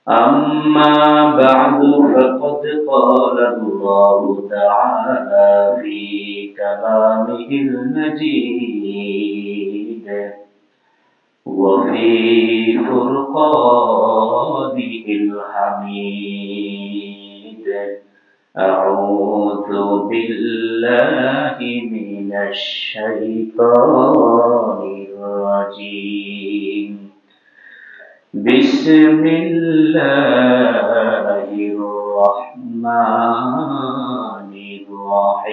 أما بعد فقد قال الله تعالى في كلامه المجيد وفي فرقانه الحميد. أعوذ بالله من الشيطان الرجيم. بسم الله الرحمن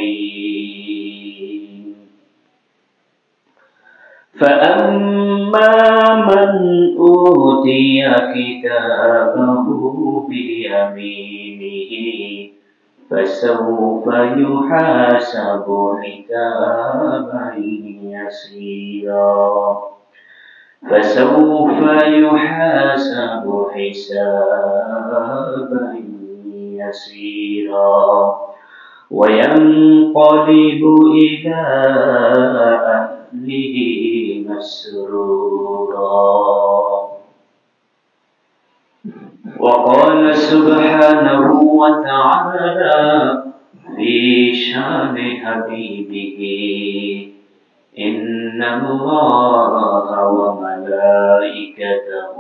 الرحيم. فأما من أوتي كتابه بيمينه فسوف يحاسب حسابا يسيرا فسوف يحاسب حسابا يسيرا وينقلب إلى أهله مسرورا. وقال سبحانه وتعالى في شان حبيبه: إن الله وملائكته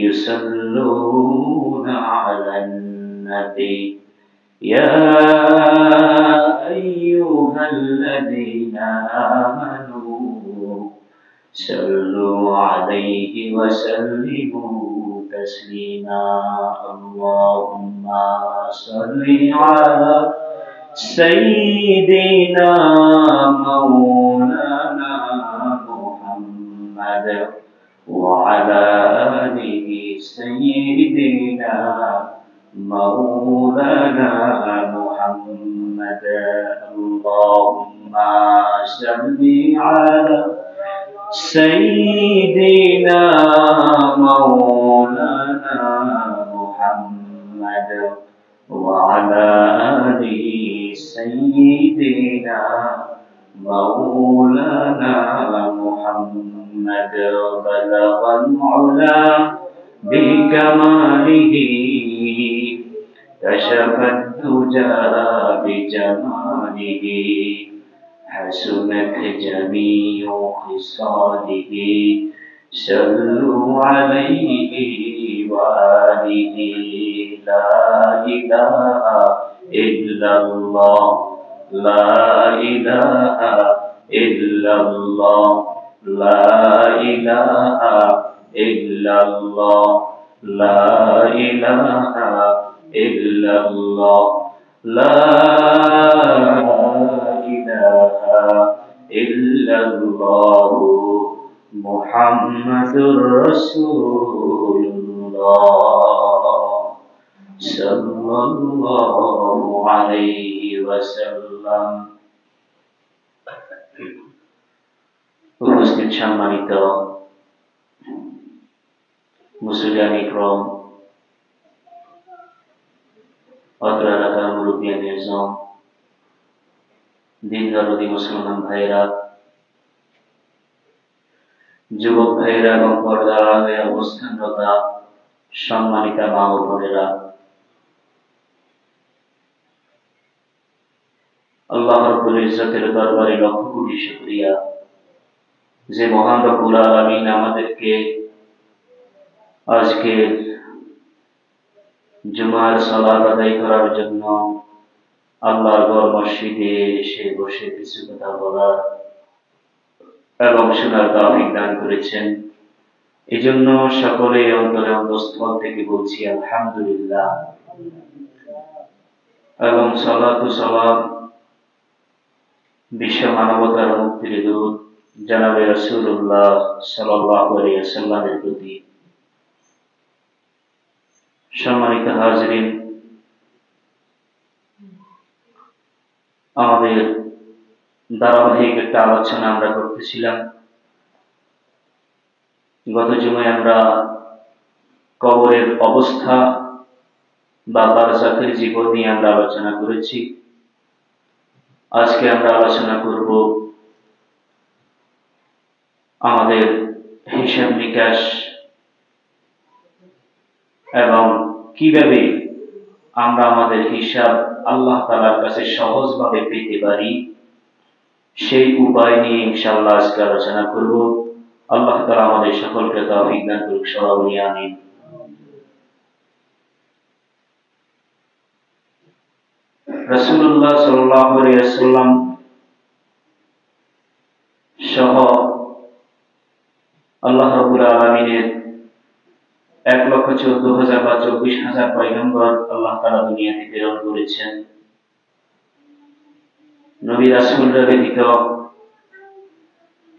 يصلون على النبي يا أيها الذين آمنوا صلوا عليه وسلموا تسليما. اللهم صل على سيدنا مولانا محمد وعلى آله سيدنا مولانا محمد. اللهم صل على سيدنا مولانا محمد وعلى آله سيدنا مولانا محمد. بلغ العلا بكماله كشف الدجى بجماله حسنت جميع خصاله. صلوا عليه وآله. لا إله إلا الله لا إله إلا الله لا إله إلا الله لا إله إلا الله لا إله إلا الله محمد رسول الله صلى الله عليه وسلم. উপস্থিত সম্মানিত মুসলিয়ান ইকরাম, অত্র এলাকার মুরব্বিয়ান নিজাম, দিন দরদি মুসলমান ভাইরা, যুবক ভাইরা এবং পর্দার আগে অবস্থানরত সম্মানিতা মা ও বোনেরা, আল্লাহ রাব্বুল ইজ্জতের দরবারে লক্ষ কোটি শুকরিয়া যে মহান রব্বুল আলামিন আমাদেরকে আজকে জুমার সালাত আদায় করার জন্য আল্লাহর ঘর মসজিদে এসে বসে কিছু কথা বলার এবং শোনার তৌফিক দান করেছেন। এই জন্য সকলে অন্তরে অন্তঃস্থল থেকে বলছি আলহামদুলিল্লাহ এবং সালাতু সালাম বিশ্ব মানবতার মুক্তির দূত জনাবে রাসূলুল্লাহ সাল্লাল্লাহু আলাইহি ওয়াসাল্লামের প্রতি। সম্মানিত হাজরিন, আমাদের ধারাবাহিক একটা আলোচনা আমরা করতেছিলাম। গত জুমায় আমরা কবরের অবস্থা বা বারজাখের জীবন নিয়ে আমরা আলোচনা করেছি। আজকে আমরা আলোচনা করব আমাদের হিসাব নিকাশ এবং কিভাবে আমরা আমাদের হিসাব আল্লাহ তাআলার কাছে সহজভাবে পেতে পারি, সেই উপায় নিয়ে ইনশাআল্লাহ আজকে আলোচনা করব। আল্লাহ তাআলা আমাদের সকলকে তৌফিক দান করুক, সবাই বলি আমিন। রাসূলুল্লাহ সাল্লাল্লাহু আলাইহি ওয়াসাল্লাম সহ আল্লাহ রাব্বুল আলামিনের 1,14,000 বা 24,000 পয়গম্বর আল্লাহ তাআলা দুনিয়াতে প্রেরণ করেছেন। নবী রাসূলরা ব্যতীত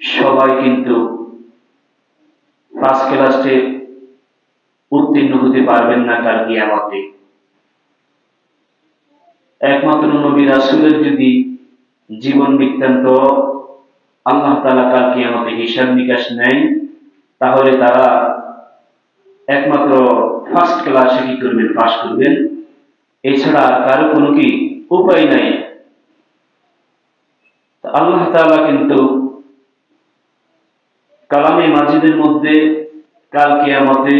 সবাই কিন্তু ফার্স্ট ক্লাসে উত্তীর্ণ হতে পারবেন না কাল কিয়ামতে। একমাত্র নবী রাসূলের যদি জীবন বৃত্তান্ত আল্লাহ তাআলা কাল কিয়ামতে হিসাব নিকাশ নেয়, তাহলে তারা একমাত্র ফার্স্ট ক্লাসে কি করবেন, পাস করবেন। এছাড়া কারো কোনো কি উপায় নাই। আল্লাহ তাআলা কিন্তু কালামে মাজিদের মধ্যে কাল কিয়ামতে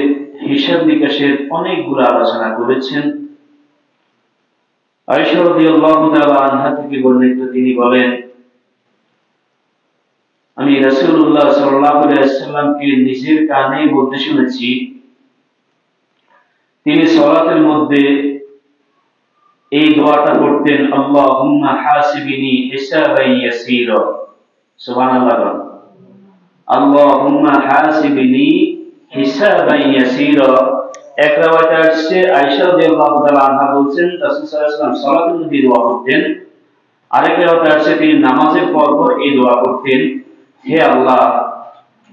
হিসাব নিকাশের অনেকগুলো আলোচনা করেছেন। আয়েশা রাদিয়াল্লাহু তাআলা আনহা থেকে বর্ণিত, তিনি বলেন, আমি রাসূলুল্লাহ সাল্লাল্লাহু আলাইহি ওয়াসাল্লামকে নিজের কানে বলতে শুনেছি, তিনি সালাতের মধ্যে এই দোয়াটা করতেন, আল্লাহুম্মা হাসিবনি হিসাবান ইয়াসীরা। সুবহানাল্লাহ। আল্লাহুম্মা হাসিবনি হিসাবান ইয়াসীরা। এক রাওয়ায়াতে আসছে আয়েশা রাদিয়াল্লাহু তাআলা আনহা বলছেন রাসূল সাল্লাল্লাহু আলাইহি ওয়াসাল্লাম সালাতের মধ্যে দোয়া করতেন। আরেক রাওয়ায়াতে আসছে তিনি নামাজের পর পর এই দোয়া করতেন, হে আল্লাহ,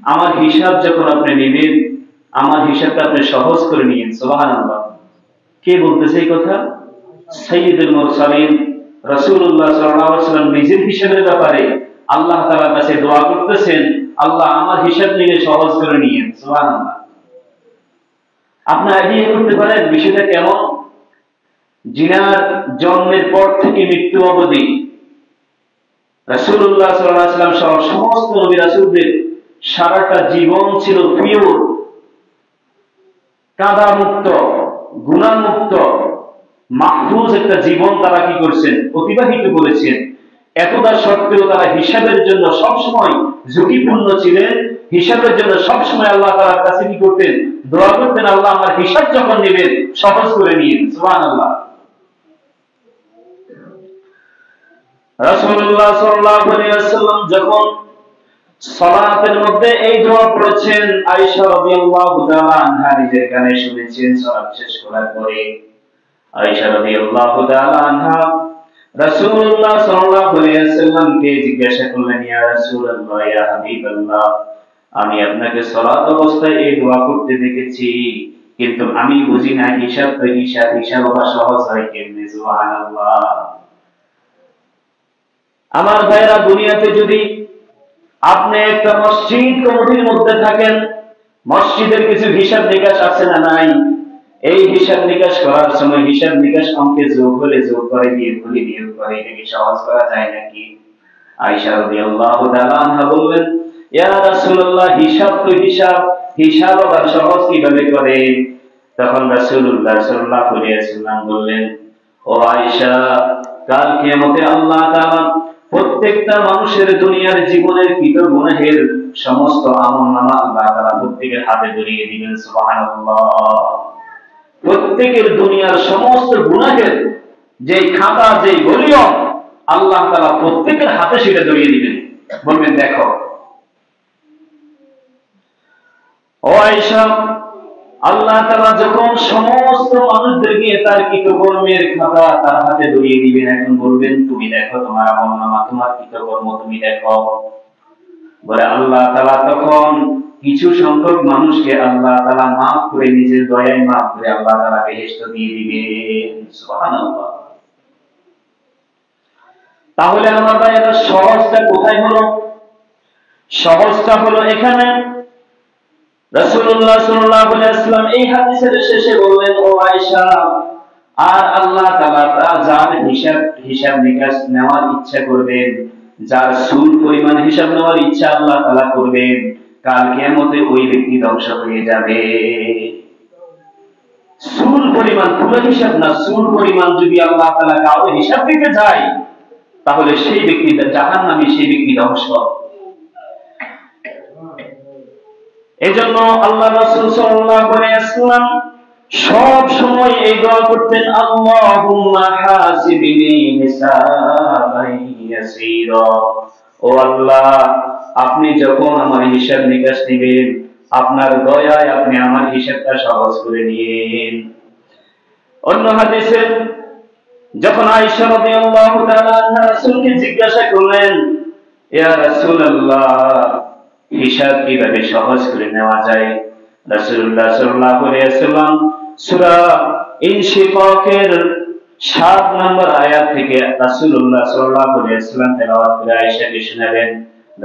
আমার হিসাব যখন আপনি নেবেন, আমার হিসাবটা আপনি সহজ করে নিয়েন। সুবহানাল্লাহ। কে বলতেছে এই কথা? সাইয়্যিদুল মুরসালিন রাসূলুল্লাহ সাল্লাল্লাহু আলাইহি ওয়াসাল্লাম নিজের হিসাবের ব্যাপারে আল্লাহ তাআলার কাছে দোয়া করতেছেন, আল্লাহ আমার হিসাব নিয়ে সহজ করে নিয়েন। সুবহানাল্লাহ। আপনি আইডিয়া করতে পারেন বিষয়টা কেমন? জিনার জন্মের পর থেকে মৃত্যু অবধি রাসূলুল্লাহ সাল্লাল্লাহু আলাইহি ওয়াসাল্লাম সহ সমস্ত নবী রাসূলদের সারাটা জীবন ছিল পিওর, কাঁদা মুক্ত, গুনাহ মুক্ত, মাহফুজ একটা জীবন তারা কি করছেন, অতিবাহিত করেছেন। এতটা সত্ত্বেও তারা হিসাবের জন্য সবসময় ঝুঁকিপূর্ণ ছিলেন। হিসাবের জন্য সবসময় আল্লাহ তাআলার কাছে কি করতেন, দোয়া করতেন, আল্লাহ আমার হিসাব যখন নেবেন সহজ করে নিন। সুবহানাল্লাহ। রাসূলুল্লাহ সাল্লাল্লাহু আলাইহি ওয়াসাল্লাম যখন সালাতের মধ্যে এই দোয়া পড়েছেন, আয়েশা রাদিয়াল্লাহু তাআলা আনহা নিজের কানে শুনেছেন। সালাত শেষ করার পরে আয়েশা রাদিয়াল্লাহু তাআলা আনহা রাসূলুল্লাহ সাল্লাল্লাহু আলাইহি ওয়াসাল্লামকে জিজ্ঞাসা করলেন, ইয়া রাসূলুল্লাহ, ইয়া হাবিবাল্লাহ, আমি আপনাকে সালাত অবস্থায় এই দোয়া করতে দেখেছি, কিন্তু আমি বুঝি না হিসাব আবার সহজ হয় কেমনে। সুবহানাল্লাহ। আমার ভাইরা, দুনিয়াতে যদি আপনি একটা মসজিদ কমিটির মধ্যে থাকেন, মসজিদের কিছু হিসাব নিকাশ আছে না নাই? এই হিসাব নিকাশ করার সময় হিসাব নিকাশ অঙ্কে যোগ হলে যোগ করে, বিয়োগ হলে বিয়োগ করে, এটাকে সহজ করা যায় নাকি? আয়েশা রাদিয়াল্লাহু তাআলা আনহা বললেন, ইয়া রাসূলুল্লাহ, হিসাব তো হিসাব আবার সহজ কিভাবে করে? তখন রাসূলুল্লাহ সাল্লাল্লাহু আলাইহি ওয়াসাল্লাম বললেন, ও আয়েশা, কাল কিয়ামতে আল্লাহ তাআলা প্রত্যেকটা মানুষের দুনিয়ার জীবনের কৃত গুনাহের সমস্ত আমলনামা আল্লাহ তাআলা প্রত্যেকের হাতে ধরিয়ে দিবেন। সুবহানাল্লাহ। প্রত্যেকের দুনিয়ার সমস্ত গুনাহের যে খাতা, যে ভলিউম, আল্লাহ তাআলা প্রত্যেকের হাতে সেটা ধরিয়ে দিবেন। বলবেন, দেখো ও আয়েশা, আল্লাহ তাআলা যখন সমস্ত মানুষদেরকে তার কৃতকর্মের খাতা তার হাতে ধরিয়ে দিবেন, এখন বলবেন, তুমি দেখো তোমার আমলনামা, তোমার কৃতকর্ম তুমি দেখো। বলে আল্লাহ তাআলা তখন কিছু সংখ্যক মানুষকে আল্লাহ তাআলা মাফ করে, নিজের দয়ায় মাফ করে আল্লাহ তাআলা বেহেশত দিয়ে দিবেন। সুবহানাল্লাহ। তাহলে আমার ভাইয়েরা, সহজটা কোথায় হলো? সহজটা হলো এখানে। রাসূলুল্লাহ সাল্লাল্লাহু আলাইহি ওয়াসাল্লাম এই হাদিসের শেষে বললেন, ও আয়েশা, আর আল্লাহ তাআলা যার হিসাব নিকাশ নেওয়ার ইচ্ছা করবেন, যার সুল পরিমাণ হিসাব নেওয়ার ইচ্ছা আল্লাহ তাআলা করবেন, কাল কিয়ামতে ওই ব্যক্তি ধ্বংস হয়ে যাবে। পরিমাণ, পুরো হিসাব না, চুল পরিমাণ যদি আল্লাহ তাআলা কাউকে হিসাব দিতে যায়, তাহলে সেই ব্যক্তিটা জাহান্নামী, সেই ব্যক্তি ধ্বংস। এজন্য আল্লাহ রাসূল সাল্লাল্লাহু আলাইহি ওয়াসাল্লাম সব সময় এই দোয়া করতেন, আল্লাহুম্মা হাসিবনি হিসাবান ইয়াসীরা। ও আল্লাহ, আপনি যখন আমার হিসাব নিকাশ নেবেন, আপনার দয়ায় আপনি আমার হিসাবটা সহজ করে নিন। অন্য হাদিসে যখন আয়েশা রাদিয়াল্লাহু তাআলা আনহা রাসূলকে জিজ্ঞাসা করলেন, ইয়া রাসূলুল্লাহ, হিসাব কিভাবে সহজ করে নেওয়া যায়, রাসূলুল্লাহ সাল্লাল্লাহু আলাইহি ওয়াসাল্লাম সূরা ইনশিকাকের 7 নম্বর আয়াত থেকে রাসূলুল্লাহ সাল্লাল্লাহু আলাইহি ওয়াসাল্লাম তেলাওয়াত করে আয়েশাকে শোনালেন।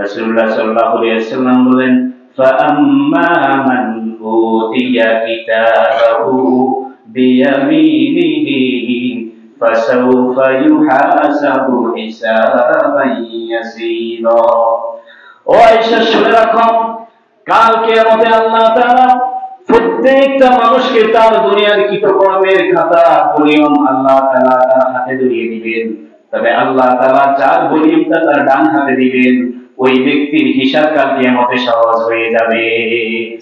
রাসূলুল্লাহ সাল্লাল্লাহু আলাইহি ওয়াসাল্লাম বলেন, ফাআম্মা মান উতিয়া কিতাবাহু বিয়ামিনিহি ফাসাউফা ইউহাসাবু হিসাবান ইয়াসীরা। ও আয়েশা, শুনে রাখো, কাল কিয়ামতে আল্লাহ তাআলা প্রত্যেকটা মানুষকে তার দুনিয়ার কৃতকর্মের খাতা ভলিউম আল্লাহ তাআলা তার হাতে ধরিয়ে দিবেন। তবে আল্লাহ তাআলা যার ভলিউমটা তার ডান হাতে দিবেন, ওই ব্যক্তির হিসাব কাল কিয়ামতে সহজ হয়ে যাবে।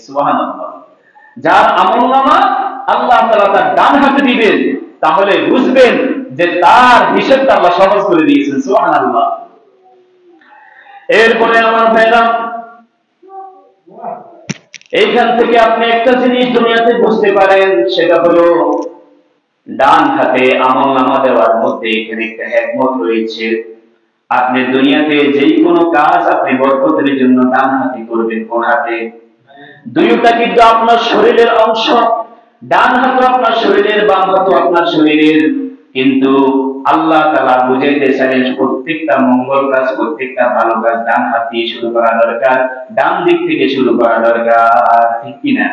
সুবহানাল্লাহ। যার আমলনামা আল্লাহ তাআলা তার ডান হাতে দিবেন, তাহলে বুঝবেন যে তার হিসাবটা আল্লাহ সহজ করে দিয়েছেন। সুবহানাল্লাহ। এরপরে আমার ভাইরা, এইখান থেকে আপনি একটা জিনিস দুনিয়াতে বুঝতে পারেন, সেটা হলো ডান হাতে আমলনামা দেওয়ার মধ্যে এখানে একটা হিকমত রয়েছে। আপনি দুনিয়াতে যেই কোনো কাজ আপনি বরকতের জন্য ডান হাতে করবেন, কোন হাতে? দুইটা কিন্তু আপনার শরীরের অংশ, ডান হাতও আপনার শরীরের, বাম হাতও আপনার শরীরের, কিন্তু আল্লাহ তাআলা বুঝাইতে চাইলেন প্রত্যেকটা মঙ্গল কাজ, প্রত্যেকটা ভালো কাজ ডান হাত দিয়ে শুরু করা দরকার, ডান দিক থেকে শুরু করা দরকার, ঠিক কিনা?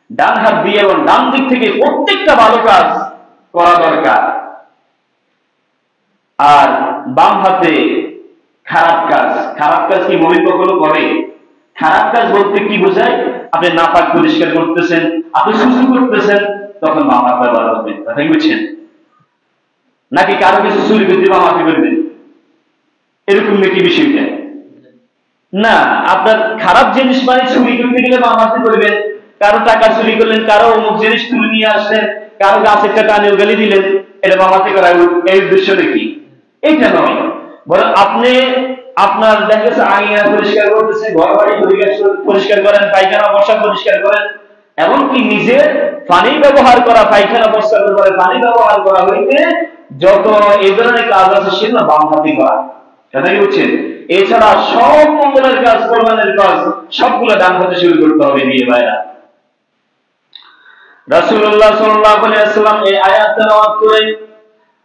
ডান হাত দিয়ে এবং ডান দিক থেকে প্রত্যেকটা ভালো কাজ করা দরকার। আর বাম হাতে খারাপ কাজ, খারাপ কাজ কি মুমিন কখনো করে? খারাপ কাজ বলতে কি বোঝায়? আপনি নাপাক পরিষ্কার করতেছেন, আপনি সুসু করতেছেন, তখন বাম হাত ব্যবহার করবেন, কথা কি বুঝছেন? নাকি কারো কিছু চুরি করতে বাম হাতে করবেন, এরকম নাকি বিষয়টা? না, আপনার খারাপ জিনিস মানে চুরি করতে গেলে বাম হাতে করবেন। কারো টাকা চুরি করলেন, কারো অমুক জিনিস তুলে নিয়ে আসলেন, কারো গাছের টাকা নিয়ে গালি দিলেন, এটা বাম হাতে করা, এই উদ্দেশ্য নাকি? এইটা নয়। বরং আপনি আপনার দেখা যাচ্ছে আঙিনা পরিষ্কার করতেছেন, ঘর বাড়ি পরিষ্কার করেন, পায়খানা বসা পরিষ্কার করেন, এমনকি নিজের পানি ব্যবহার করা, পায়খানা পরিষ্কার করে পানি ব্যবহার করা হইতে যত এই ধরনের কাজ আছে, সেগুলো বাম হাতে করা, কথা কি বুঝছেন? এছাড়া সব মঙ্গলের কাজ, কল্যাণের কাজ সবগুলো ডান হাতে শুরু করতে হবে। বিয়ে ভাইরা, রাসূলুল্লাহ সাল্লাল্লাহু আলাইহি ওয়াসাল্লাম এই আয়াত তেলাওয়াত করে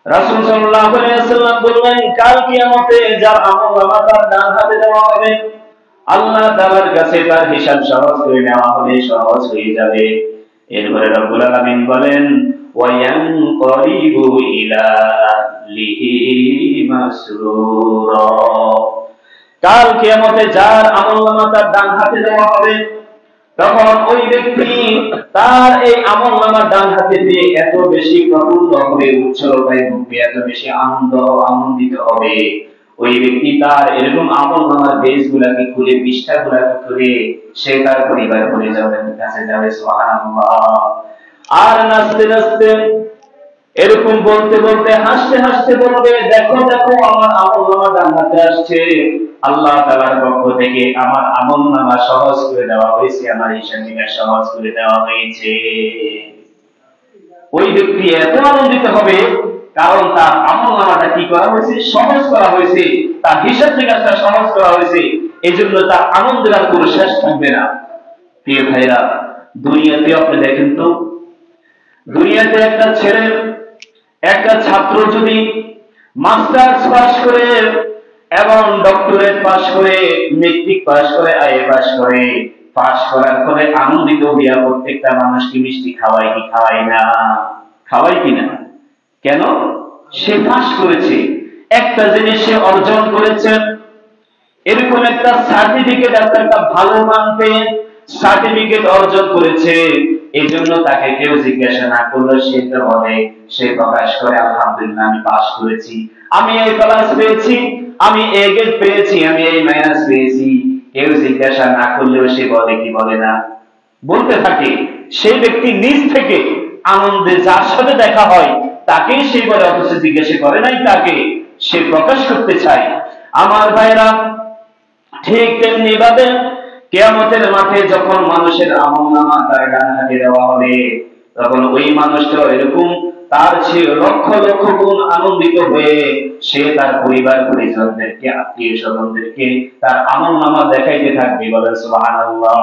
রাসূল সাল্লাল্লাহু আলাইহি ওয়াসাল্লাম বললেন, কাল কিয়ামতে যার আমলনামা তার ডান হাতে দেওয়া হবে, আল্লাহ তাআলার কাছে তার হিসাব সহজ করে নেওয়া হবে, সহজ হয়ে যাবে। এরপরে রব্বুল আলামিন বলেন, ওয়া ইয়ানকালিবু ইলা আহলিহি মাসরুরা। কাল কিয়ামতে যার আমলনামা তার ডান হাতে দেওয়া হবে, তখন ওই ব্যক্তি তার এই আমলনামার ডান হাতে দিয়ে এত বেশি প্রফুল্ল হবে, উচ্ছলতায় ভুগবে, এত বেশি আনন্দিত হবে, ওই ব্যক্তি তার এরকম আমলনামার পেজগুলোকে খুলে, পৃষ্ঠাগুলোকে খুলে সে তার পরিবার পরিজনের কাছে যাবে। সুবহানাল্লাহ। আর নাচতে নাচতে, এরকম বলতে বলতে, হাসতে হাসতে বলবে, দেখো দেখো আমার আমলনামা ডান হাতে আসছে, আল্লাহ তাআলার পক্ষ থেকে আমার আমলনামা সহজ করে দেওয়া হয়েছে, আমার হিসাব নিকাশ সহজ করে দেওয়া হয়েছে। ওই ব্যক্তি এত আনন্দিত হবে, কারণ তার আমলনামাটা কি করা হয়েছে? সহজ করা হয়েছে, তার হিসাব নিকাশটা সহজ করা হয়েছে। এই জন্য তার আনন্দের আর কোনো শেষ থাকবে না। প্রিয় ভাইরা, দুনিয়াতে আপনি দেখেন তো, দুনিয়াতে একটা ছেলে, একটা ছাত্র যদি মাস্টার্স পাস করে এবং ডক্টরেট পাস করে, মেট্রিক পাস করে, আইএ পাস করে, পাস করার পরে আনন্দিত হইয়া প্রত্যেকটা মানুষকে মিষ্টি খাওয়ায় কি খাওয়ায় না? খাওয়ায় কিনা? কেন? সে পাস করেছে, একটা জিনিস সে অর্জন করেছে, এরকম একটা সার্টিফিকেট, একটা ভালো মান পেয়ে সার্টিফিকেট অর্জন করেছে, এই জন্য তাকে কেউ জিজ্ঞাসা না করলে সে তো বলে, সে প্রকাশ করে আলহামদুলিল্লাহ আমি পাস করেছি, আমি এই ক্লাস পেয়েছি, আমি এ গ্রেড পেয়েছি, আমি এই মাইনাস পেয়েছি। কেউ জিজ্ঞাসা না করলেও সে বলে কি বলে না, বলতে থাকে। সেই ব্যক্তি নিজ থেকে আনন্দে যার সাথে দেখা হয় তাকেই সে বলে, অথচ জিজ্ঞাসা করে নাই তাকে, সে প্রকাশ করতে চায়। আমার ভাইরা, ঠিক তেমনি ভাবে কিয়ামতের মাঠে যখন মানুষের আমলনামা তার ডান হাতে দেওয়া হবে, তখন ওই মানুষটা এরকম তার চেয়ে লক্ষ লক্ষ গুণ আনন্দিত হয়ে সে তার পরিবার পরিজনদেরকে, আত্মীয় স্বজনদেরকে তার আমলনামা দেখাইতে থাকবে। বলেন সুবহানাল্লাহ।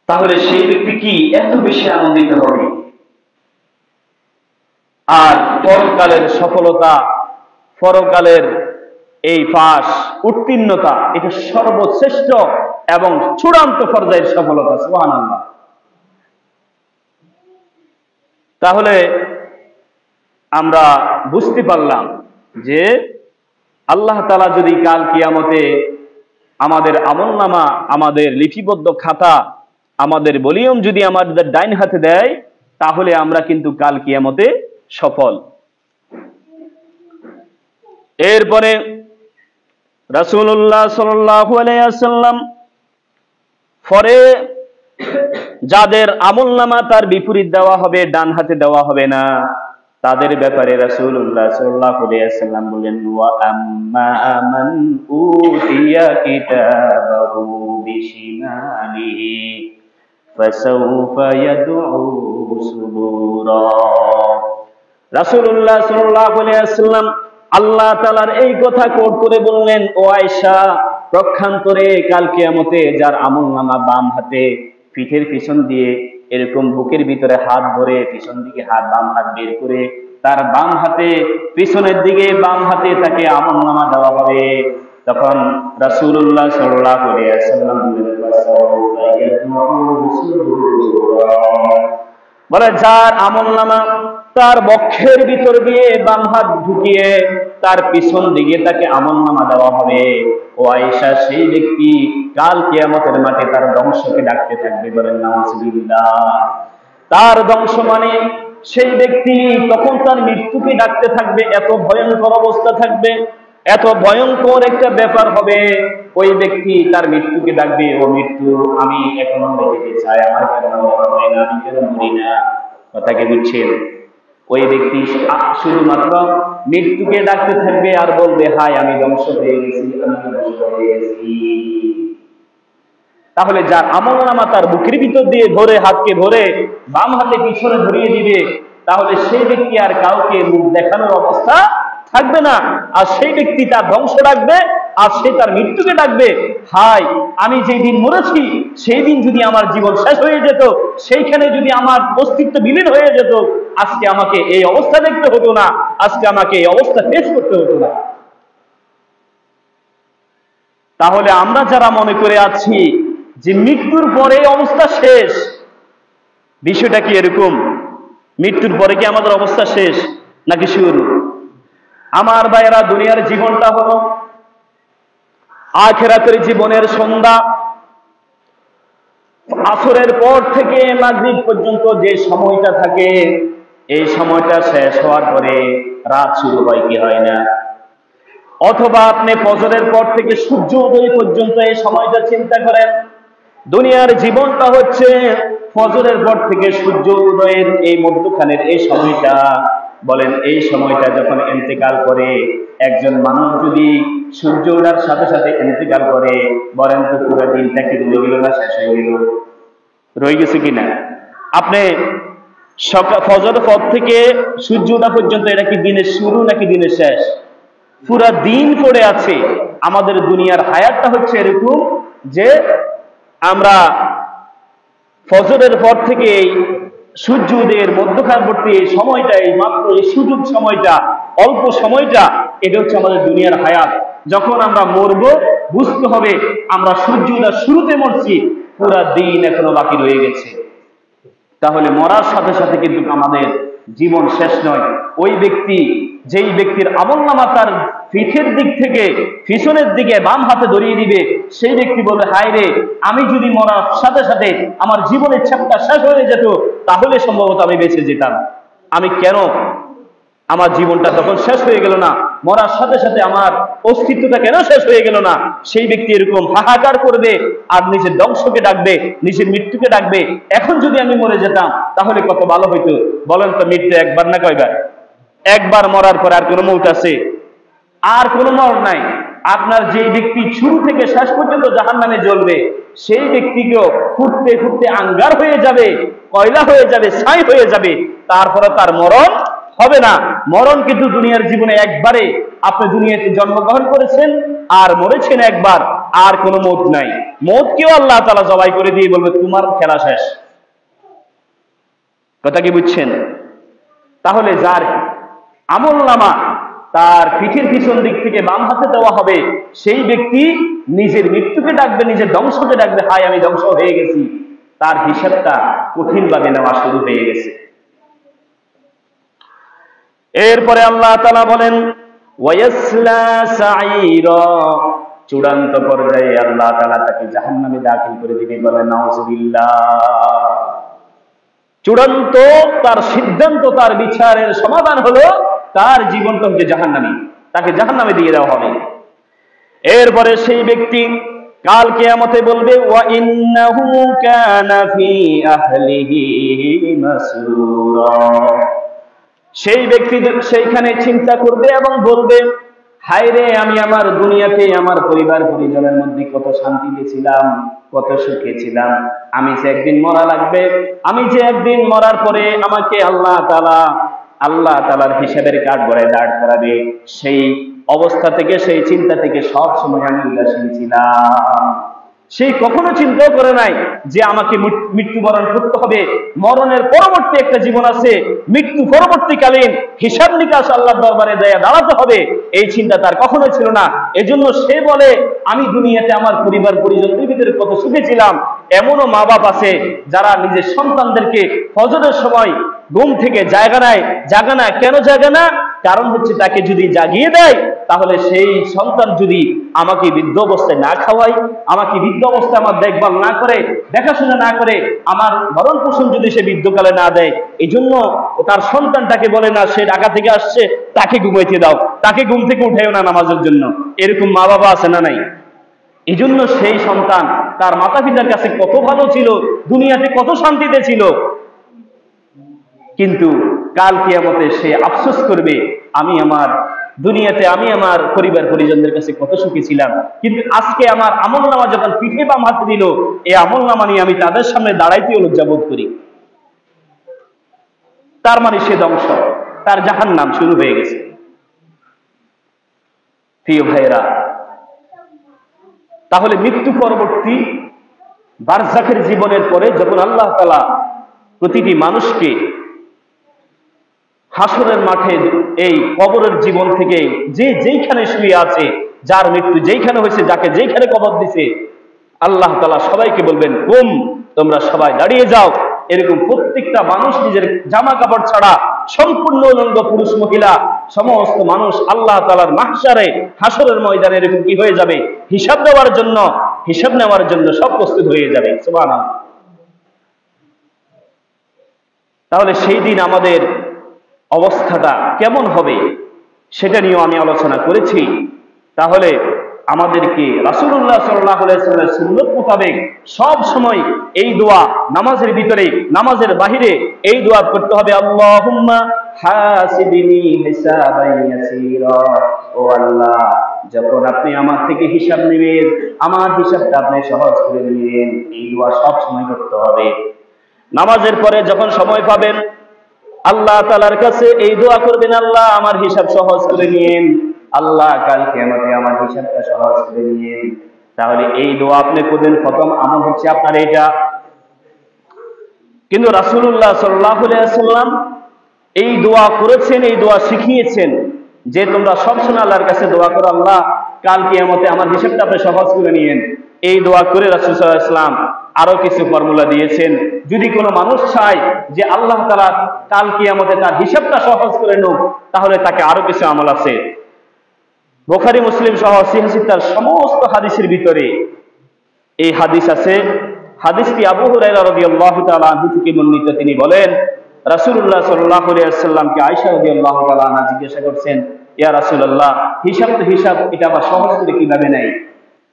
তাহলে সেই ব্যক্তি কি এত বেশি আনন্দিত হবে? আর পরকালের সফলতা, পরকালের এই পাস উত্তীর্ণতা, এটা সর্বশ্রেষ্ঠ এবং চূড়ান্ত পর্যায়ের সফলতা। সুবহানাল্লাহ। তাহলে আমরা বুঝতে পারলাম যে আল্লাহ তাআলা যদি কাল কিয়ামতে আমাদের আমলনামা, আমাদের লিপিবদ্ধ খাতা, আমাদের ভলিউম যদি আমাদের ডাইন হাতে দেয়, তাহলে আমরা কিন্তু কাল কিয়ামতে সফল। এরপরে রাসূলুল্লাহ সাল্লাল্লাহু আলাইহি ওয়াসাল্লাম পরে যাদের আমলনামা তার বিপরীত দেওয়া হবে, ডান হাতে দেওয়া হবে না, তাদের ব্যাপারে রাসূলুল্লাহ সাল্লাল্লাহু আলাইহি ওয়াসাল্লাম বলেন, ওয়া আম্মা মান উতিয়া কিতাবাহু বিশিমালিহি ফাসাউফা ইয়াদউ সুবুরা। রাসূলুল্লাহ সাল্লাল্লাহু আলাইহি ওয়াসাল্লাম আল্লাহ তাআলার এই কথা কোট করে বললেন, ও আয়েশা, প্রক্ষান্তরে কাল কিয়ামতে যার আমলনামা বাম হাতে পিঠের পিছন দিয়ে এরকম বুকের ভিতরে হাত ভরে পিছন দিকে হাত, বাম হাত বের করে তার বাম হাতে পিছনের দিকে বাম হাতে তাকে আমলনামা দেওয়া হবে, তখন রাসূলুল্লাহ সাল্লাল্লাহু আলাইহি ওয়াসাল্লাম বলে, যার আমলনামা তার বক্ষের ভিতর দিয়ে বাম হাত ঢুকিয়ে তার পিছন দিকে তাকে আমলনামা দেওয়া হবে, ও আয়েশা, সেই ব্যক্তি কাল কিয়ামতের মাঠে তার ধ্বংসকে ডাকতে থাকবে। বলেন নাউযুবিল্লাহ। তার ধ্বংস মানে সেই ব্যক্তি তখন তার মৃত্যুকে ডাকতে থাকবে। এত ভয়ঙ্কর অবস্থা থাকবে, এত ভয়ঙ্কর একটা ব্যাপার হবে। ওই ব্যক্তি তার মৃত্যুকে ডাকবে, ও মৃত্যু, আমি এখনো বেঁচে চাই, আমার কেন হয় না, আমি কেন মরি না। কথা কি বুঝছেন? ওই ব্যক্তি শুধুমাত্র মৃত্যুকে ডাকতে থাকবে আর বলবে, হায় আমি ধ্বংস হয়ে গেছি, আমি ধ্বংস হয়ে গেছি। তাহলে যার আমলনামা তার বুকের ভিতর দিয়ে ধরে, হাতকে ধরে বাম হাতে পিছনে ধরিয়ে দিবে, তাহলে সেই ব্যক্তি আর কাউকে মুখ দেখানোর অবস্থা থাকবে না। আর সেই ব্যক্তি তার ধ্বংস ডাকবে, আর সে তার মৃত্যুকে ডাকবে, হায় আমি যেই দিন মরেছি সেই দিন যদি আমার জীবন শেষ হয়ে যেত, সেইখানে যদি আমার অস্তিত্ব বিলীন হয়ে যেত, আজকে আমাকে এই অবস্থা দেখতে হতো না, আজকে আমাকে এই অবস্থা ফেস করতে হতো না। তাহলে আমরা যারা মনে করে আছি যে মৃত্যুর পরে অবস্থা শেষ, বিষয়টা কি এরকম? মৃত্যুর পরে কি আমাদের অবস্থা শেষ নাকি শুরু? আমার ভাইয়েরা, দুনিয়ার জীবনটা হলো আখিরাতের জীবনের সন্ধ্যা। আসরের পর থেকে মাগরিব পর্যন্ত যে সময়টা থাকে, এই সময়টা শেষ হওয়ার পরে রাত শুরু হয় কি হয় না? অথবা আপনি ফজরের পর থেকে সূর্য উদয় পর্যন্ত এই সময়টা চিন্তা করেন। দুনিয়ার জীবনটা হচ্ছে ফজরের পর থেকে সূর্য উদয়ের এই মধ্যখানের এই সময়টা। বলেন, এই সময়টা যখন ইন্তেকাল করে একজন মানুষ, যদি সূর্য ওঠার সাথে সাথে ইন্তেকাল করে, বলেন তো পুরো দিনটা কি রয়ে গেল না শেষ হয়ে গেল? রয়ে গেছে কিনা? আপনি সকাল ফজরের পর থেকে সূর্য ওঠা পর্যন্ত এটা কি দিনের শুরু নাকি দিনের শেষ? পুরা দিন পড়ে আছে। আমাদের দুনিয়ার হায়াতটা হচ্ছে এরকম যে আমরা ফজরের পর থেকে সূর্য উদয়ের মধ্যখানবর্তী এই সময়টা, এই মাত্র এই সুযোগ সময়টা, অল্প সময়টা, এটা হচ্ছে আমাদের দুনিয়ার হায়াত। যখন আমরা মরবো বুঝতে হবে আমরা সূর্য উদয়ের শুরুতে মরছি, পুরা দিন এখনো বাকি রয়ে গেছে। তাহলে মরার সাথে সাথে কিন্তু আমাদের জীবন শেষ নয়। ওই ব্যক্তি, যেই ব্যক্তির আমলনামা তার পিঠের দিক থেকে পিছনের দিকে বাম হাতে ধরিয়ে দিবে, সেই ব্যক্তি বলবে, হায় রে, আমি যদি মরার সাথে সাথে আমার জীবনের চ্যাপ্টা শেষ হয়ে যেত, তাহলে সম্ভবত আমি বেঁচে যেতাম। আমি কেন আমার জীবনটা তখন শেষ হয়ে গেল না, মরার সাথে সাথে আমার অস্তিত্বটা কেন শেষ হয়ে গেল না? সেই ব্যক্তি এরকম হাহাকার করবে আর নিজের ধ্বংসকে ডাকবে, নিজের মৃত্যুকে ডাকবে। এখন যদি আমি মরে যেতাম তাহলে কত ভালো হইতো। বলেন তো, মৃত্যু একবার না কয়বার? একবার, মরার পর আর কোনো মৌত আছে? আর কোনো মর নাই। আপনার যে ব্যক্তি শুরু থেকে শেষ পর্যন্ত জাহান্নামে জ্বলবে, সেই ব্যক্তিকেও ফুটতে ফুটতে আঙ্গার হয়ে যাবে, কয়লা হয়ে যাবে, ছাই হয়ে যাবে, তারপরে তার মরণ হবে না। মরণ কিন্তু দুনিয়ার জীবনে একবারে। আপনি দুনিয়াতে জন্মগ্রহণ করেছেন আর মরেছেন একবার, আর কোনো মৌত নাই। মৌতকেও আল্লাহ তাআলা জবাই করে দিয়ে বলবে, তোমার খেলা শেষ। কথা কি বুঝছেন? তাহলে যার আমলনামা তার পিঠের পিছন দিক থেকে বাম হাতে দেওয়া হবে, সেই ব্যক্তি নিজের মৃত্যুকে ডাকবে, নিজের ধ্বংসকে ডাকবে, হায় আমি ধ্বংস হয়ে গেছি। তার হিসাবটা কঠিনভাবে নেওয়া শুরু হয়ে গেছে। এরপরে আল্লাহ তাআলা বলেন, ওয়ায়াসলা সাঈরা, চূড়ান্ত পর্যায়ে আল্লাহ তাআলা তাকে জাহান্নামে দাখিল করে দিবে। বলেন নাউযুবিল্লাহ। চূড়ান্ত তার সিদ্ধান্ত, তার বিচারের সমাধান হলো তার জীবনটা হচ্ছে জাহান্নামী, তাকে জাহান্নামে দিয়ে দেওয়া হবে। এরপরে সেই ব্যক্তি কাল কিয়ামতে বলবে, ওয়া ইন্নাহু কানা ফি আহলিহি মাসরুরা। সেই ব্যক্তি সেইখানে চিন্তা করবে এবং বলবে, হায় রে, আমি আমার দুনিয়াতে আমার পরিবার পরিজনের মধ্যে কত শান্তিতে ছিলাম, কত সুখে ছিলাম। আমি যে একদিন মরা লাগবে, আমি যে একদিন মরার পরে আমাকে আল্লাহ তাআলার হিসাবের কাঠগড়ায় দাঁড় করাবে, সেই অবস্থা থেকে, সেই চিন্তা থেকে সব সময় আমি উদাসীন ছিলাম। সেই কখনো চিন্তাও করে নাই যে আমাকে মৃত্যুবরণ করতে হবে, মরণের পরবর্তী একটা জীবন আছে, মৃত্যু পরবর্তীকালীন হিসাব নিকাশ আল্লাহর দরবারে দাঁড়াতে হবে, এই চিন্তা তার কখনো ছিল না। এজন্য সে বলে, আমি দুনিয়াতে আমার পরিবার পরিজনদের ভিতরে কত সুখে ছিলাম। এমনও মা বাপ আছে যারা নিজের সন্তানদেরকে ফজরের সময় ঘুম থেকে জাগা না। কেন জাগা না? কারণ হচ্ছে তাকে যদি জাগিয়ে দেয়, তাহলে সেই সন্তান যদি আমাকে বৃদ্ধ অবস্থায় না খাওয়ায়, আমাকে বৃদ্ধ অবস্থায় আমার দেখভাল না করে, দেখাশোনা না করে, আমার ভরণ পোষণ যদি সে বৃদ্ধকালে না দেয়, এই জন্য তার সন্তানটাকে বলে না, সে ঢাকা থেকে আসছে, তাকে ঘুমাইতে দাও, তাকে ঘুম থেকে উঠাইও না নামাজের জন্য। এরকম মা বাবা আছে না নাই? এই জন্য সেই সন্তান তার মাতা পিতার কাছে কত ভালো ছিল, দুনিয়াতে কত শান্তিতে ছিল, কিন্তু কাল কিয়ামতে সে আফসোস করবে, আমি আমার দুনিয়াতে আমি আমার পরিবার পরিজনদের কাছে কত সুখী ছিলাম, কিন্তু আজকে আমার আমলনামা যখন পিঠে বাম হাতে দিল, এই আমলনামা নিয়ে আমি তাদের সামনে দাঁড়াইতেও লজ্জাবোধ করি। তার মানে সে ধ্বংস, তার জাহান্নাম শুরু হয়ে গেছে। প্রিয় ভাইয়েরা, তাহলে মৃত্যু পরবর্তী বারজাখের জীবনের পরে যখন আল্লাহ তাআলা প্রতিটি মানুষকে হাসরের মাঠে, এই কবরের জীবন থেকে, যে যেইখানে শুয়ে আছে, যার মৃত্যু যেইখানে হয়েছে, যাকে যেইখানে কবর দিছে, আল্লাহ তাআলা সবাইকে বলবেন, তোমরা সবাই দাঁড়িয়ে যাও। এরকম প্রত্যেকটা মানুষ নিজের জামা কাপড় ছাড়া, সম্পূর্ণ উলঙ্গ পুরুষ মহিলা সমস্ত মানুষ আল্লাহ তাআলার মাহশারে, হাসরের ময়দানে এরকম কি হয়ে যাবে, হিসাব নেওয়ার জন্য সব প্রস্তুত হয়ে যাবে। সুবহানাল্লাহ। তাহলে সেই দিন আমাদের অবস্থাটা কেমন হবে সেটা নিয়েও আমি আলোচনা করেছি। তাহলে আমাদেরকে রাসূলুল্লাহ সাল্লাল্লাহু আলাইহি ওয়াসাল্লামের সুন্নাত মোতাবেক সব সময় এই দোয়া, নামাজের ভিতরে, নামাজের বাহিরে এই দোয়া করতে হবে, আল্লাহুম্মা হাসিবনি হিসাবান ইয়াসীরা। ও আল্লাহ, যখন আপনি আমার থেকে হিসাব নেবেন, আমার হিসাবটা আপনি সহজ করে দিবেন। এই দোয়া সব সময় করতে হবে। নামাজের পরে যখন সময় পাবেন, আল্লাহ তাআলার কাছে এই দোয়া করবেন, আল্লাহ আমার হিসাব সহজ করে নিন, আল্লাহ কাল কিয়ামতে আমার হিসাবটা সহজ করে নিন। তাহলে এই দোয়া আপনি করবেন, প্রথম আমল হচ্ছে আপনার এটা। কিন্তু রাসূলুল্লাহ সাল্লাল্লাহু আলাইহি ওয়াসাল্লাম এই দোয়া করেছেন, এই দোয়া শিখিয়েছেন যে তোমরা সবসময় আল্লাহর কাছে দোয়া করো, আল্লাহ কাল কিয়ামতে আমার হিসাবটা আপনি সহজ করে নিন। এই দোয়া করে রাসূল সাল্লাল্লাহু আলাইহি ওয়াসাল্লাম আরো কিছু ফর্মুলা দিয়েছেন। যদি কোনো মানুষ চায় যে আল্লাহ তাআলা কাল কিয়ামতে তার হিসাবটা সহজ করে নেন, তাহলে তাকে আরো কিছু আমল আছে। বুখারী মুসলিম সহ সহিহ সিত্তার সমস্ত হাদিসের ভিতরে এই হাদিস আছে। হাদিসটি আবু হুরায়রা রাদিয়াল্লাহু তাআলা আনহু থেকে বর্ণিত। তিনি বলেন, রাসূলুল্লাহ সাল্লাল্লাহু আলাইহি ওয়াসাল্লামকে আয়েশা রাদিয়াল্লাহু তাআলা আনহা জিজ্ঞাসা করছেন, ইয়া রাসূলুল্লাহ, হিসাব তো হিসাব, এটা আবার সহজ করে কিভাবে নেয়?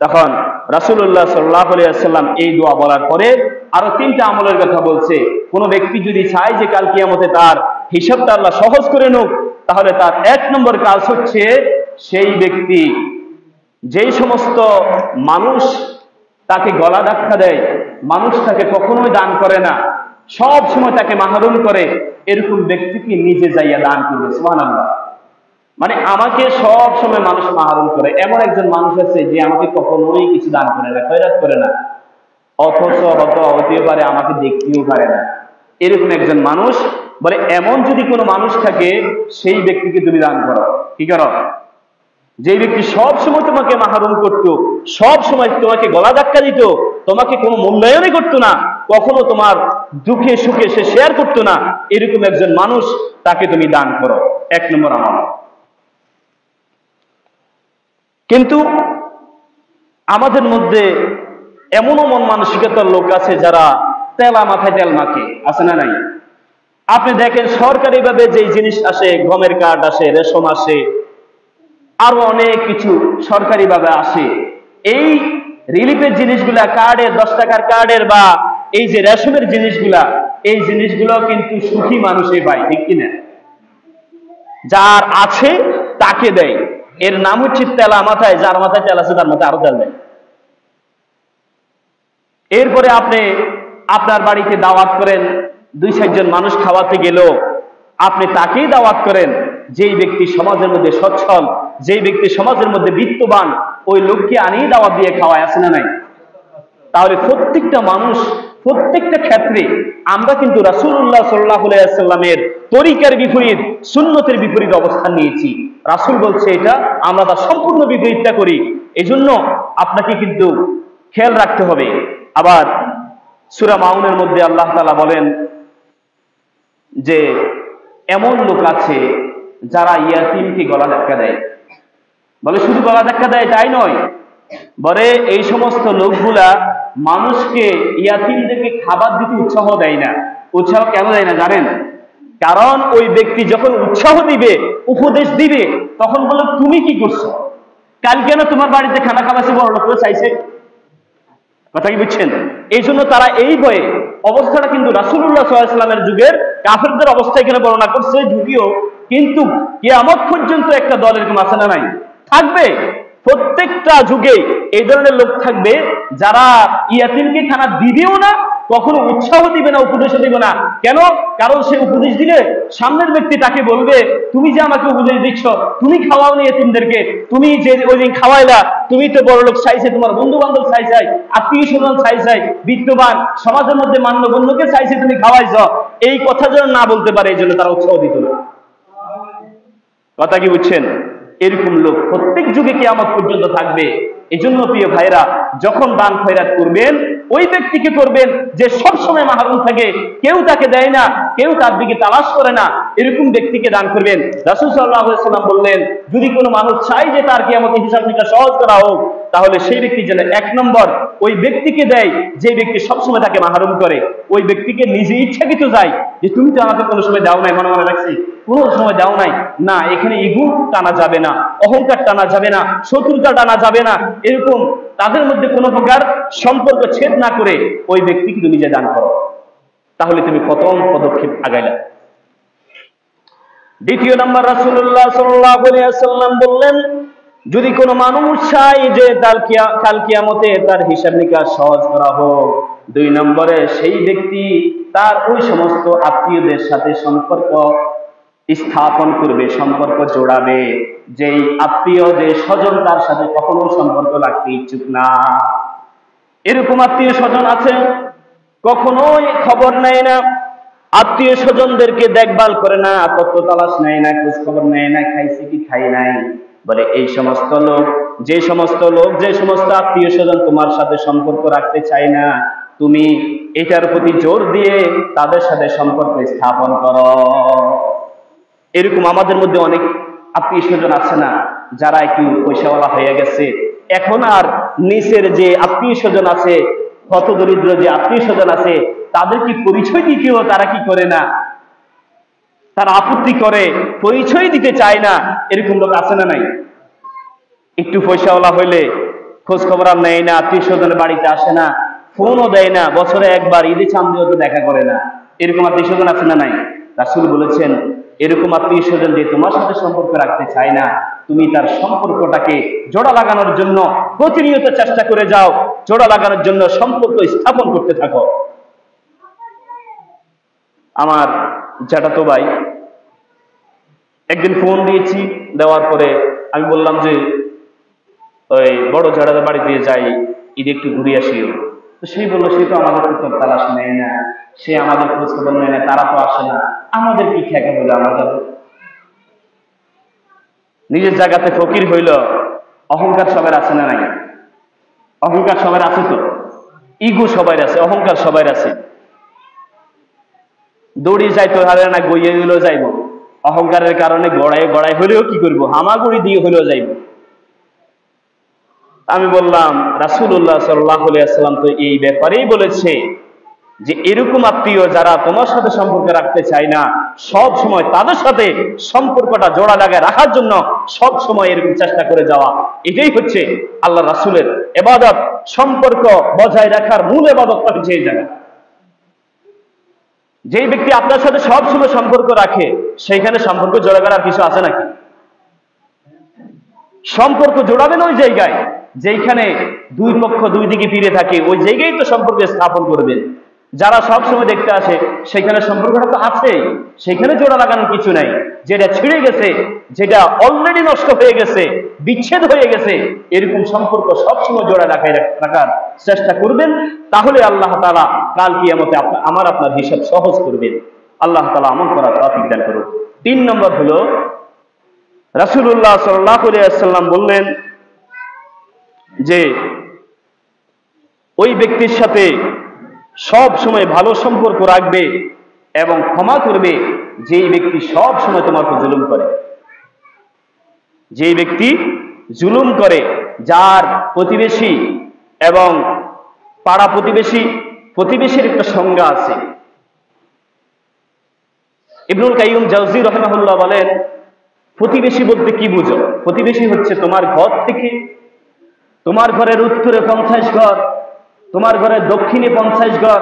তখন রাসূলুল্লাহ সাল্লাল্লাহু আলাইহি ওয়াসাল্লাম এই দোয়া বলার পরে আরো 3টা আমলের কথা বলছে। কোন ব্যক্তি যদি চায় যে কাল কিয়ামতে তার হিসাবটা আল্লাহ সহজ করে নেক, তাহলে তার 1 নম্বর কাজ হচ্ছে, সেই ব্যক্তি যেই সমস্ত মানুষ তাকে গলা ধাক্কা দেয়, মানুষ তাকে কখনোই দান করে না, সব সময় তাকে মাহরুম করে, এরকম ব্যক্তিকে নিজে যাইয়া দান করবে। সুবহানাল্লাহ। মানে আমাকে সব সময় মানুষ মাহরুম করে, এমন একজন মানুষ আছে যে আমাকে কখনোই কিছু দান করে না, খয়রাত করে না, অথচ হতেও পারে আমাকে দেখতেও পারে না, এরকম একজন মানুষ বলে, এমন যদি কোনো মানুষ থাকে সেই ব্যক্তিকে তুমি দান করো। কি করো? যে ব্যক্তি সব সময় তোমাকে মাহরুম করতো, সব সময় তোমাকে গলা ধাক্কা দিত, তোমাকে কোনো মূল্যায়নই করতো না, কখনো তোমার দুঃখে সুখে সে শেয়ার করতো না, এরকম একজন মানুষ, তাকে তুমি দান করো। 1 নম্বর আমল। কিন্তু আমাদের মধ্যে এমনও মন মানসিকতার লোক আছে যারা তেলা মাথায় তেল মাখে, আছে না নাই? আপনি দেখেন সরকারিভাবে যেই জিনিস আসে, গমের কার্ড আসে, রেশন আসে, আরো অনেক কিছু সরকারিভাবে আসে, এই রিলিফের জিনিসগুলা, কার্ডের 10 টাকার কার্ডের বা এই যে রেশনের জিনিসগুলা, এই জিনিসগুলো কিন্তু সুখী মানুষই পায়, ঠিক কিনা? যার আছে তাকে দেয়। এর নাম হচ্ছে তেলা মাথায়, যার মাথায় তেল আছে তার মাথায় আরো তেল দেয়। এরপরে আপনি আপনার বাড়িতে দাওয়াত করেন, 2-4 জন মানুষ খাওয়াতে গেল, আপনি তাকেই দাওয়াত করেন, যেই ব্যক্তি সমাজের মধ্যে সচ্ছল, যেই ব্যক্তি সমাজের মধ্যে বিত্তবান, ওই লোককে আনিয়ে দাওয়াত দিয়ে খাওয়ায়, আছে না নাই? তাহলে প্রত্যেকটা মানুষ, প্রত্যেকটা ক্ষেত্রে আমরা কিন্তু রাসূলুল্লাহ সাল্লাল্লাহু আলাইহি ওয়াসাল্লামের তরিকার বিপরীত, সুন্নতের বিপরীত অবস্থান নিয়েছি। রাসূল বলছে এটা, আমরা তার সম্পূর্ণ বিপরীতটা করি। এজন্য আপনাকে কিন্তু খেয়াল রাখতে হবে। আবার সূরা মাউনের মধ্যে আল্লাহ তাআলা বলেন যে এমন লোক আছে যারা ইয়াতীমকে গলা ধাক্কা দেয়। বলে শুধু গলা ধাক্কা দেয় তাই নয়, বলে এই সমস্ত লোকগুলা মানুষকে, ইয়াতীমদেরকে খাবার দিতে উৎসাহ দেয় না। উৎসাহ কেন দেয় না জানেন? কারণ ওই ব্যক্তি যখন উৎসাহ দিবে, উপদেশ দিবে, তখন বলে তুমি কি করছো, কাল কেন তোমার বাড়িতে খানা খাওয়াছে, বড় লোক চাইছে। কথা কি বুঝছেন? এই জন্য তারা এই ভয়ে, অবস্থাটা কিন্তু রাসূলুল্লাহ সাল্লাল্লাহু আলাইহি ওয়াসাল্লামের যুগের কাফেরদের অবস্থা এখানে বর্ণনা করছে, যদিও কিন্তু কিয়ামত পর্যন্ত একটা দল এরকম আছে না নাই? থাকবে। প্রত্যেকটা যুগে এই ধরনের লোক থাকবে যারা ইয়াতীমকে খানা দিবেও না, কখনো উৎসাহ দিবে না, উপদেশও দিবে না। কেন? কারণ সে উপদেশ দিলে সামনের ব্যক্তি তাকে বলবে, তুমি যে আমাকে উপদেশ দিচ্ছ, তুমি খাওয়াও নি এতিমদেরকে, তুমি যে ওই দিন খাওয়াইলা, তুমি তো বড় লোক চাইছে, তোমার বন্ধু বান্ধব চাইছে, আত্মীয় স্বজন চাইছে, বিত্তবান সমাজের মধ্যে মান্যগণ্যকে চাইছে, তুমি খাওয়াইছ, এই কথা যেন না বলতে পারে, এই জন্য তারা উৎসাহ দিত না। কথা কি বুঝছেন? এরকম লোক প্রত্যেক যুগে কিয়ামত পর্যন্ত থাকবে। এজন্য প্রিয় ভাইরা, যখন দান খয়রাত করবেন, ওই ব্যক্তিকে করবেন যে সব সময় মাহরুম থাকে, কেউ তাকে দেয় না, কেউ তার দিকে তালাশ করে না, এরকম ব্যক্তিকে দান করবেন। রাসূল সাল্লাল্লাহু আলাইহি ওয়াসাল্লাম বললেন, যদি কোনো মানুষ চায় যে তার কিয়ামতের হিসাবটা সহজ করা হোক, তাহলে সেই ব্যক্তি যেন 1 নম্বর ওই ব্যক্তিকে দেয় যে ব্যক্তি সবসময় তাকে মাহরুম করে। ওই ব্যক্তিকে নিজে ইচ্ছাকৃত যায় যে তুমি তো আমাকে কোনো সময় দাও নাই, মনে মনে রাখছি, কোনো সময় দাও নাই, না, এখানে ইগো টানা যাবে না, অহংকার টানা যাবে না, শত্রুতা টানা যাবে না, এরকম তাদের মধ্যে কোনো প্রকার সম্পর্ক ছেদ না করে ওই ব্যক্তিকে তুমি নিজে দান করো, তাহলে তুমি প্রথম পদক্ষেপ আগাইলা। 2 নম্বর, রাসূলুল্লাহ সাল্লাল্লাহু আলাইহি ওয়াসাল্লাম বললেন, যদি কোনো মানুষ চায় যে কাল কিয়ামতে তার হিসাব নিকাশ সহজ করা হোক, 2 নম্বরে সেই ব্যক্তি তার ওই সমস্ত আত্মীয়দের সাথে সম্পর্ক স্থাপন করবে, সম্পর্ক জোড়াবে, যেই আত্মীয়, যে স্বজন তার সাথে কখনো সম্পর্ক রাখতে ইচ্ছুক না। এরকম আত্মীয় স্বজন আছে কখনোই খবর নেয় না, আত্মীয় স্বজনদেরকে দেখভাল করে না, তথ্য তালাশ নেয় না, খোঁজ খবর নেয় না, খাইছে কি খাই নাই। বলে এই সমস্ত লোক, যে সমস্ত আত্মীয় স্বজন তোমার সাথে সম্পর্ক রাখতে চায় না, তুমি এটার প্রতি জোর দিয়ে তাদের সাথে সম্পর্ক স্থাপন করো। এরকম আমাদের মধ্যে অনেক আত্মীয় স্বজন আছে না, যারা একটু পয়সাওয়ালা হয়ে গেছে, এখন আর নিচের যে আত্মীয় স্বজন আছে, হত দরিদ্র যে আত্মীয় স্বজন আছে, তাদের কি পরিচয় দিতেও তারা কি করে না, তারা আপত্তি করে, পরিচয় দিতে চায় না। এরকম লোক আছে না নাই? একটু পয়সাওয়ালা হইলে খোঁজ খবর আর নেয় না, আত্মীয় স্বজনের বাড়িতে আসে না, ফোনও দেয় না, বছরে একবার ঈদে চান্দিও তো দেখা করে না। এরকম আত্মীয় স্বজন আছে না নাই? রাসূল বলেছেন, এরকম আত্মীয় স্বজন যে তোমার সাথে সম্পর্ক রাখতে চায় না, তুমি তার সম্পর্কটাকে জোড়া লাগানোর জন্য প্রতিনিয়ত চেষ্টা করে যাও, জোড়া লাগানোর জন্য সম্পর্ক স্থাপন করতে থাকো। আমার জ্যাঠাতো ভাই একদিন ফোন দিয়েছি, দেওয়ার পরে আমি বললাম যে ওই বড় জ্যাঠাদের বাড়ি দিয়ে যাই, ঈদে একটু ঘুরে আসিও। তো সেই বললো, সে তো আমাদের তো তালাশ নেয় না, সে আমাদের খোঁজ খবর নেয় না, তারা তো আসে না, আমাদের কি ঠেকা হইলো, আমরা যাবো। নিজের জায়গাতে ফকির হইল, অহংকার সবার আছে না নাই? অহংকার সবার আছে তো, ইগো সবার আছে, অহংকার সবার আছে। দৌড়ি যাইতো হারে না, গইয়ে হইলেও যাইব, অহংকারের কারণে গড়ায় গড়ায় হইলেও কি করবো, হামাগুড়ি দিয়ে হইলেও যাইব। আমি বললাম, রাসূলুল্লাহ সাল্লাল্লাহু আলাইহি ওয়াসাল্লাম তো এই ব্যাপারেই বলেছে যে এরকম আত্মীয় যারা তোমার সাথে সম্পর্ক রাখতে চায় না, সব সময় তাদের সাথে সম্পর্কটা জোড়া লাগায় রাখার জন্য সব সময় এরকম চেষ্টা করে যাওয়া। এটাই হচ্ছে আল্লাহ রাসূলের ইবাদত। সম্পর্ক বজায় রাখার মূল ইবাদতটা হচ্ছে এই জায়গা। যেই ব্যক্তি আপনার সাথে সব সময় সম্পর্ক রাখে, সেইখানে সম্পর্ক জোড়া করার কিছু আছে নাকি? সম্পর্ক জোড়াবেন ওই জায়গায় যেখানে দুই পক্ষ দুই দিকে ফিরে থাকে, ওই জায়গায় তো সম্পর্ক স্থাপন করবেন। যারা সব সময় দেখতে আসে, সেখানে সম্পর্কটা তো আছে, সেখানে জোড়া লাগানোর কিছু নাই। যেটা ছিঁড়ে গেছে, যেটা অলরেডি নষ্ট হয়ে গেছে, বিচ্ছেদ হয়ে গেছে, এরকম সম্পর্ক সবসময় জোড়া রাখার চেষ্টা করবেন। তাহলে আল্লাহ তাআলা কাল কিয়ামতে আমার আপনার হিসাব সহজ করবেন। আল্লাহ তাআলা আমল করার তৌফিক দান করুন। 3 নম্বর হলো, রাসূলুল্লাহ সাল্লাল্লাহু আলাইহি ওয়াসাল্লাম বললেন যে ওই ব্যক্তির সাথে সব সময় ভালো সম্পর্ক রাখবে এবং ক্ষমা করবে যেই ব্যক্তি সব সময় তোমার উপর জুলুম করে। যেই ব্যক্তি জুলুম করে, যার প্রতিবেশী এবং পাড়া প্রতিবেশীর একটা সংজ্ঞা আছে। ইবনুল কাইয়্যিম জাওযী রাহিমাহুল্লাহ বলেন, প্রতিবেশী বলতে কি বুঝো? প্রতিবেশী হচ্ছে তোমার ঘর থেকে, তোমার ঘরের উত্তরে 50 ঘর, তোমার ঘরের দক্ষিণে 50 ঘর,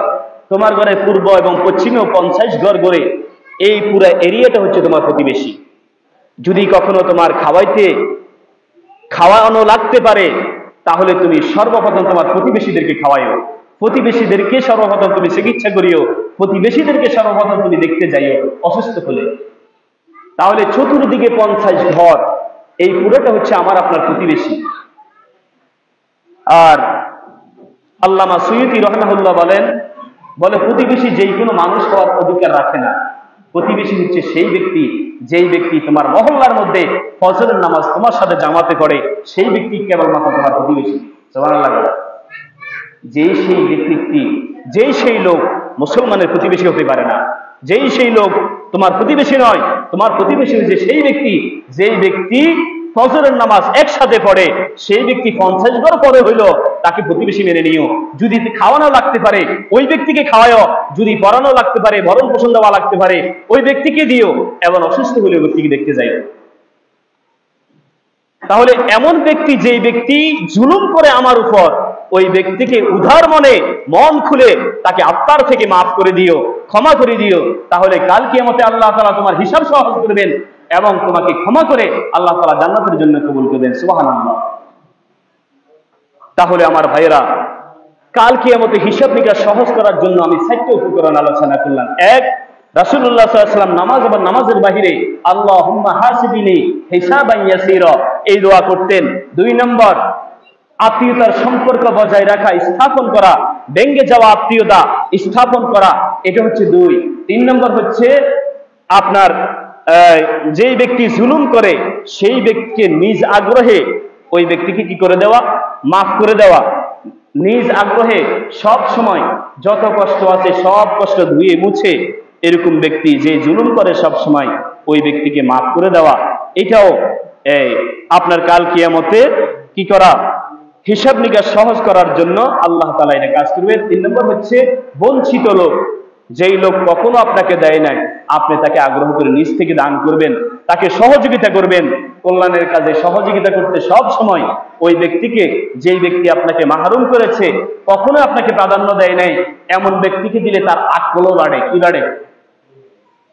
তোমার ঘরের পূর্ব এবং পশ্চিমেও 50 ঘর করে এই পুরো এরিয়াটা হচ্ছে তোমার প্রতিবেশী। যদি কখনো তোমার খাওয়ানো লাগতে পারে, তাহলে তুমি সর্বপ্রথম তোমার প্রতিবেশীদেরকে খাওয়াইও, প্রতিবেশীদেরকে সর্বপ্রথম তুমি চিকিৎসা করিও, প্রতিবেশীদেরকে সর্বপ্রথম তুমি দেখতে যাইও অসুস্থ হলে। তাহলে চতুর্দিকে 50 ঘর, এই পুরোটা হচ্ছে আমার আপনার প্রতিবেশী। আর আল্লামা সুয়ুতী রাহিমাহুল্লাহ বলে প্রতিবেশী যেই কোনো মানুষ হওয়ার অধিকার রাখে না। প্রতিবেশী হচ্ছে সেই ব্যক্তি, যেই ব্যক্তি তোমার মহল্লার মধ্যে ফজরের নামাজ তোমার সাথে জামাতে পড়ে, সেই ব্যক্তি কেবলমাত্র তোমার প্রতিবেশী। সুবহানাল্লাহ। যেই সেই লোক মুসলমানের প্রতিবেশী হতে পারে না, যেই সেই লোক তোমার প্রতিবেশী নয়। তোমার প্রতিবেশী হচ্ছে সেই ব্যক্তি, যেই ব্যক্তি ফজরের নামাজ একসাথে পড়ে, সেই ব্যক্তি 50 ঘর পরে হইলো তাকে প্রতিবেশী মেনে নিও। যদি খাওয়ানো লাগতে পারে ওই ব্যক্তিকে খাওয়াও, যদি পড়ানো লাগতে পারে, ভরণ পোষণ দেওয়া লাগতে পারে, ওই ব্যক্তিকে দিও, এবং অসুস্থ হলে ওই ব্যক্তিকে দেখতে যাইও। তাহলে এমন ব্যক্তি, যেই ব্যক্তি জুলুম করে আমার উপর, ওই ব্যক্তিকে উদার মনে, মন খুলে তাকে আত্মার থেকে মাফ করে দিও, ক্ষমা করে দিও। তাহলে কাল কিয়ামতে আল্লাহ তাআলা তোমার হিসাব সহজ করবেন এবং তোমাকে ক্ষমা করে আল্লাহ তাআলা জান্নাতের জন্য কবুল করবেন। সুবহানাল্লাহ। তাহলে আমার ভাইয়েরা, কাল কিয়ামতে হিসাব নিকাশ সহজ করার জন্য আমি 4টি উপকরণ আলোচনা করলাম। 1, রাসূলুল্লাহ সাল্লাল্লাহু আলাইহি ওয়াসাল্লাম নামাজ এবং নামাজের বাহিরে আল্লাহুম্মা হাসিবিনি হিসাবান ইয়াসীরা এই দোয়া করতেন। 2 নম্বর, আত্মীয়তার সম্পর্ক বজায় রাখা, স্থাপন করা, ভেঙে যাওয়া আত্মীয়তা স্থাপন করা, এটা হচ্ছে 2। 3 নম্বর হচ্ছে আপনার যেই ব্যক্তি জুলুম করে সেই ব্যক্তিকে নিজ আগ্রহে ওই ব্যক্তিকে কি করে দেওয়া, মাফ করে দেওয়া। নিজ আগ্রহে সব সময় যত কষ্ট আছে সব কষ্ট ধুয়ে মুছে এরকম ব্যক্তি যে জুলুম করে সব সময়, ওই ব্যক্তিকে মাফ করে দেওয়া, এটাও আপনার কাল কিয়ামতে কি করা, হিসাব নিকাশ সহজ করার জন্য আল্লাহ তাআলা এটা কাজ করবে। 3 নম্বর হচ্ছে বঞ্চিত লোক, যেই লোক কখনো আপনাকে দেয় নাই, আপনি তাকে আগ্রহ করে নিজ থেকে দান করবেন, তাকে সহযোগিতা করবেন, কল্যাণের কাজে সহযোগিতা করতে সব সময় ওই ব্যক্তিকে, যেই ব্যক্তি আপনাকে মাহরুম করেছে, কখনো আপনাকে প্রাধান্য দেয় নাই, এমন ব্যক্তিকে দিলে তার আকলও বাড়ে। কি বাড়ে?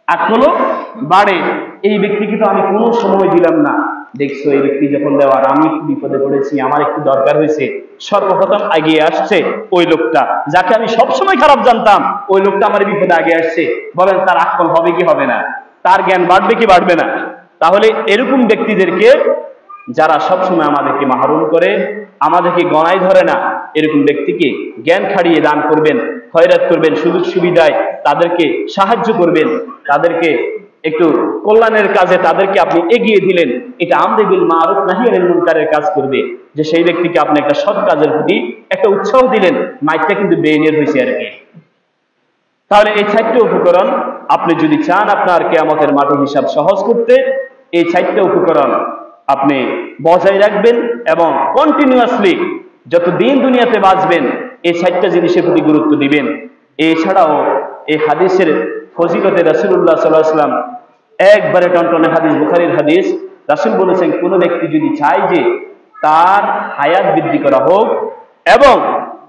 আকলও বাড়ে। এই ব্যক্তিকে তো আমি কোনো সময় দিলাম না, দেখছো এই ব্যক্তি যখন দেওয়ার, আমি একটু বিপদে পড়েছি, আমার একটু দরকার হয়েছে, সর্বপ্রথম এগিয়ে আসছে ওই লোকটা, যাকে আমি সবসময় খারাপ জানতাম, ওই লোকটা আমার বিপদে আগে আসছে। বলেন তার আকল হবে কি হবে না? তার জ্ঞান বাড়বে কি বাড়বে না? তাহলে এরকম ব্যক্তিদেরকে, যারা সবসময় আমাদেরকে মাহরুম করে, আমাদেরকে গণায় ধরে না, এরকম ব্যক্তিকে জ্ঞান খাড়িয়ে দান করবেন, খয়রাত করবেন, সুযোগ সুবিধায় তাদেরকে সাহায্য করবেন, তাদেরকে একটু কল্যাণের কাজে তাদেরকে আপনি এগিয়ে দিলেন, এটা আমরে বিল মারুফ নাহি আনিল মুনকারের কাজ করবে। যে সেই ব্যক্তিকে আপনি একটা সৎ কাজের প্রতি একটা উৎসাহ দিলেন, মাইকটা কিন্তু বেইনের হয়েছে আর কি। তাহলে এই 4টি উপকরণ আপনি যদি চান আপনার কিয়ামতের মাঠে হিসাব সহজ করতে, এই 4টি উপকরণ আপনি বজায় রাখবেন এবং কন্টিনিউয়াসলি যতদিন দুনিয়াতে বাঁচবেন এই 4টা জিনিসের প্রতি গুরুত্ব দিবেন। এছাড়াও এই হাদিসের ফজিলতে রাসূলুল্লাহ সাল্লাল্লাহু আলাইহি ওয়াসাল্লাম একবারে টনটনে হাদিস, বুখারীর হাদিস, রাসূল বলেছেন কোন ব্যক্তি যদি চায় যে তার হায়াত বৃদ্ধি করা হোক এবং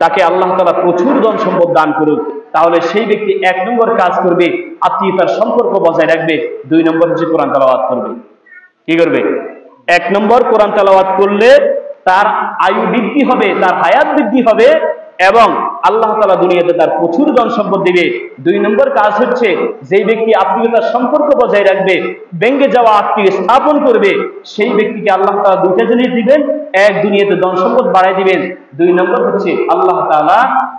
তাকে আল্লাহ তাআলা প্রচুর ধন সম্পদ দান করুক, তাহলে সেই ব্যক্তি 1 নম্বর কাজ করবে, আত্মীয়তার সম্পর্ক বজায় রাখবে। 2 নম্বর হচ্ছে কোরআন তেলাওয়াত করবে। কি করবে? 1 নম্বর কোরআন তেলাওয়াত করলে তার আয়ু বৃদ্ধি হবে, তার হায়াত বৃদ্ধি হবে এবং আল্লাহ তাআলা দুনিয়াতে তার প্রচুর ধন সম্পদ দিবে। 2 নম্বর কাজ হচ্ছে যেই ব্যক্তি আত্মীয়তার সম্পর্ক বজায় রাখবে, ভেঙে যাওয়া আত্মীয় স্থাপন করবে, সেই ব্যক্তিকে আল্লাহ তাআলা 2টা জিনিস দিবেন। 1, দুনিয়াতে ধন সম্পদ বাড়ায় দিবেন। 2 নম্বর হচ্ছে আল্লাহ তাআলা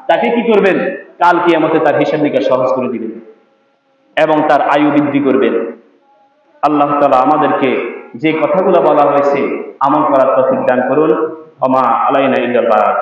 তাকে কি করবেন? কাল কিয়ামতে তার হিসাব নিকাশ সহজ করে দিবেন এবং তার আয়ু বৃদ্ধি করবেন। আল্লাহ তাআলা আমাদেরকে যে কথাগুলো বলা হয়েছে আমল করার তৌফিক দান করুন। ওমা আলাইনা ইল্লাল বালাগ।